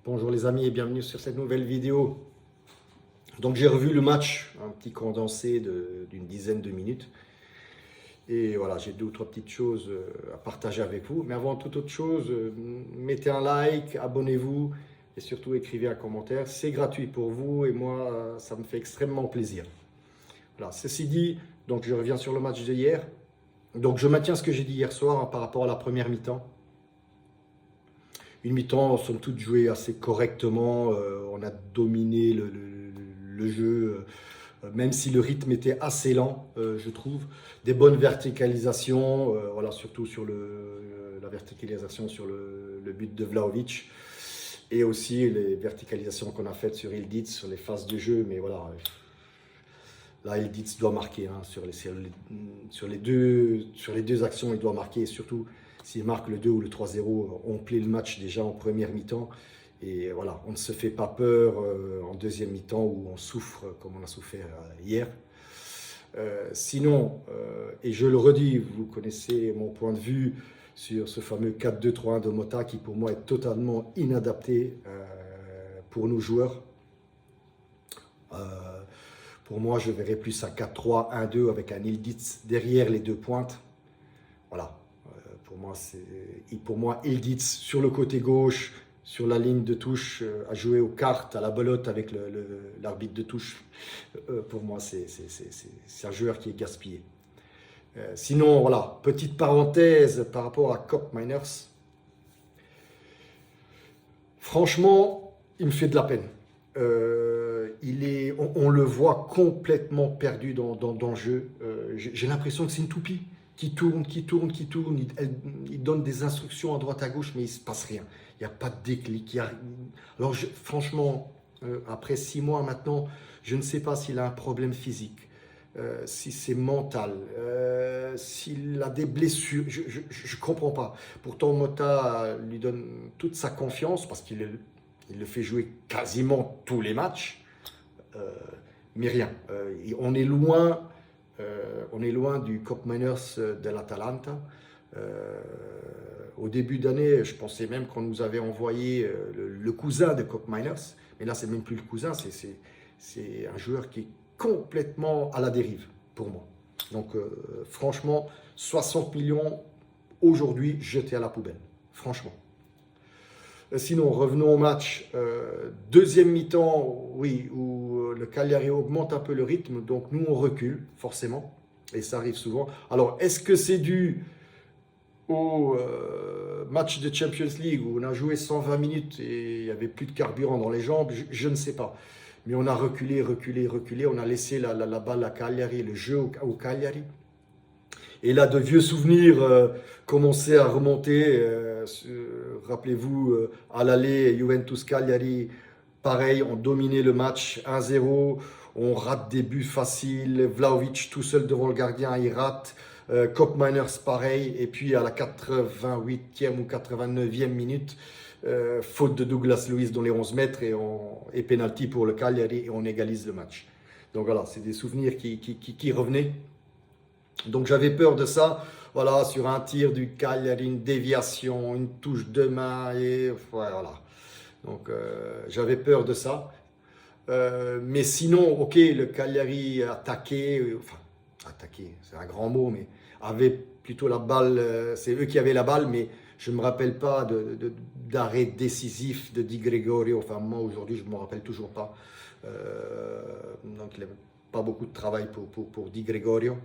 Bonjour les amis et bienvenue sur cette nouvelle vidéo. Donc j'ai revu le match, un petit condensé d'une dizaine de minutes. Et voilà, j'ai deux ou trois petites choses à partager avec vous. Mais avant toute autre chose, mettez un like, abonnez-vous et surtout écrivez un commentaire. C'est gratuit pour vous et moi, ça me fait extrêmement plaisir. Voilà, ceci dit, donc je reviens sur le match de hier. Donc je maintiens ce que j'ai dit hier soir par rapport à la première mi-temps. Une mi-temps, somme toute, jouée assez correctement. On a dominé le jeu, même si le rythme était assez lent, je trouve. Des bonnes verticalisations, voilà, surtout sur la verticalisation sur le but de Vlahovic. Et aussi les verticalisations qu'on a faites sur Ildiz, sur les phases de jeu. Mais voilà, là, Ildiz doit marquer. Hein, sur les deux actions, il doit marquer. Et surtout, s'il marque le 2 ou le 3-0, on plie le match déjà en première mi-temps. Et voilà, on ne se fait pas peur en deuxième mi-temps où on souffre comme on a souffert hier. Sinon, et je le redis, vous connaissez mon point de vue sur ce fameux 4-2-3-1 de Mota qui pour moi est totalement inadapté pour nos joueurs. Pour moi, je verrais plus un 4-3-1-2 avec un Ildiz derrière les deux pointes. Voilà. Pour moi, Ildiz sur le côté gauche, sur la ligne de touche, à jouer aux cartes, à la belote avec l'arbitre de touche. Pour moi, c'est un joueur qui est gaspillé. Sinon, voilà, petite parenthèse par rapport à Koopmeiners. Franchement, il me fait de la peine. On le voit complètement perdu dans le jeu. J'ai l'impression que c'est une toupie qui tourne. Il donne des instructions à droite à gauche, mais il ne se passe rien. Il n'y a pas de déclic. Alors, franchement, après 6 mois maintenant, je ne sais pas s'il a un problème physique, si c'est mental, s'il a des blessures. Je ne comprends pas. Pourtant, Mota lui donne toute sa confiance parce qu'il le fait jouer quasiment tous les matchs. Mais rien. On est loin du Koopmeiners de l'Atalanta. Au début d'année, je pensais même qu'on nous avait envoyé le cousin de Koopmeiners. Mais là, c'est même plus le cousin, c'est un joueur qui est complètement à la dérive pour moi. Donc, franchement, 60 millions aujourd'hui jetés à la poubelle. Franchement. Sinon, revenons au match. Deuxième mi-temps, oui, où le Cagliari augmente un peu le rythme, donc nous on recule, forcément, et ça arrive souvent. Alors, est-ce que c'est dû au match de Champions League où on a joué 120 minutes et il n'y avait plus de carburant dans les jambes? Je ne sais pas. Mais on a reculé, on a laissé la balle à Cagliari, le jeu au Cagliari. Et là, de vieux souvenirs commençaient à remonter. Rappelez-vous, à l'aller, Juventus Cagliari, pareil, on dominait le match 1-0. On rate des buts faciles. Vlahovic tout seul devant le gardien, il rate. Koopmeiners, pareil. Et puis à la 88e ou 89e minute, faute de Douglas Luiz dans les 11 mètres et penalty pour le Cagliari et on égalise le match. Donc voilà, c'est des souvenirs qui revenaient. Donc j'avais peur de ça, voilà, sur un tir du Cagliari, une déviation, une touche de main, et voilà. Donc j'avais peur de ça. Mais sinon, ok, le Cagliari attaqué, c'est un grand mot, mais avait plutôt la balle, c'est eux qui avaient la balle, mais je ne me rappelle pas d'arrêt décisif de Di Gregorio. Enfin, moi aujourd'hui, je ne me rappelle toujours pas. Donc il n'y avait pas beaucoup de travail pour Di Gregorio.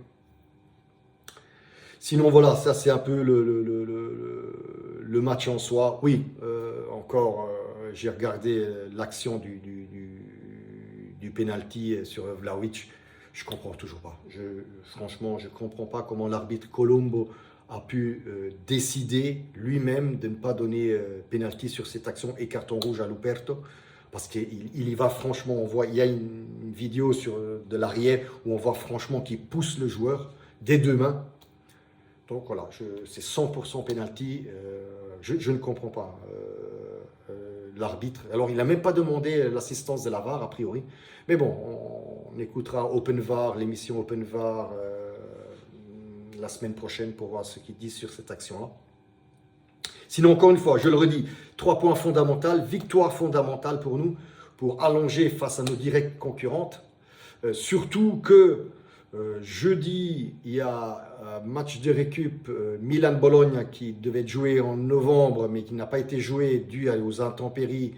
Sinon, voilà, ça c'est un peu le match en soi. Oui, encore, j'ai regardé l'action du penalty sur Vlahovic. Je ne comprends toujours pas. Franchement, je ne comprends pas comment l'arbitre Colombo a pu décider lui-même de ne pas donner penalty sur cette action et carton rouge à Luperto. Parce qu'il y va franchement, il y a une vidéo de l'arrière où on voit franchement qu'il pousse le joueur des deux mains. Donc voilà, c'est 100% penalty. Je ne comprends pas l'arbitre. Alors il n'a même pas demandé l'assistance de la VAR a priori. Mais bon, on écoutera Open VAR, l'émission Open VAR la semaine prochaine pour voir ce qu'ils disent sur cette action-là. Sinon, encore une fois, je le redis, 3 points fondamentaux, victoire fondamentale pour nous, pour allonger face à nos directes concurrentes. Surtout que jeudi, il y a un match de récup Milan-Bologne qui devait être joué en novembre, mais qui n'a pas été joué dû aux intempéries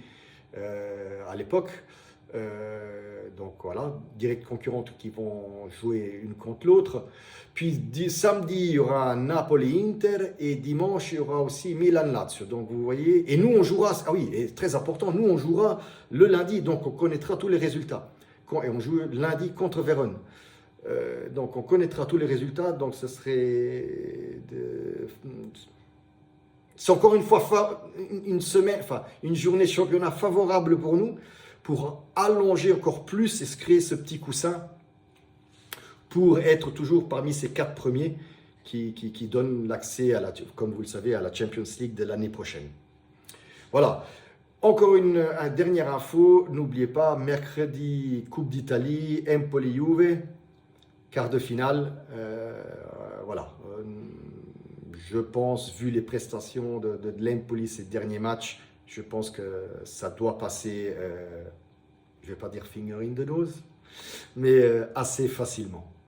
à l'époque. Donc voilà, directes concurrentes qui vont jouer une contre l'autre. Puis samedi, il y aura Napoli-Inter et dimanche, il y aura aussi Milan-Lazio. Donc vous voyez, et nous on jouera, ah oui, et très important, nous on jouera le lundi, donc on connaîtra tous les résultats. Et on joue lundi contre Vérone. Donc on connaîtra tous les résultats, donc ce serait... C'est encore une fois une semaine, enfin une journée championnat favorable pour nous, pour allonger encore plus et se créer ce petit coussin pour être toujours parmi ces 4 premiers qui donnent l'accès, comme vous le savez, à la Champions League de l'année prochaine. Voilà. Encore une dernière info, n'oubliez pas, mercredi, Coupe d'Italie, Empoli-Juve, quart de finale. Voilà. Je pense, vu les prestations de l'Empoli ces derniers matchs, je pense que ça doit passer, je ne vais pas dire finger in the nose, mais assez facilement.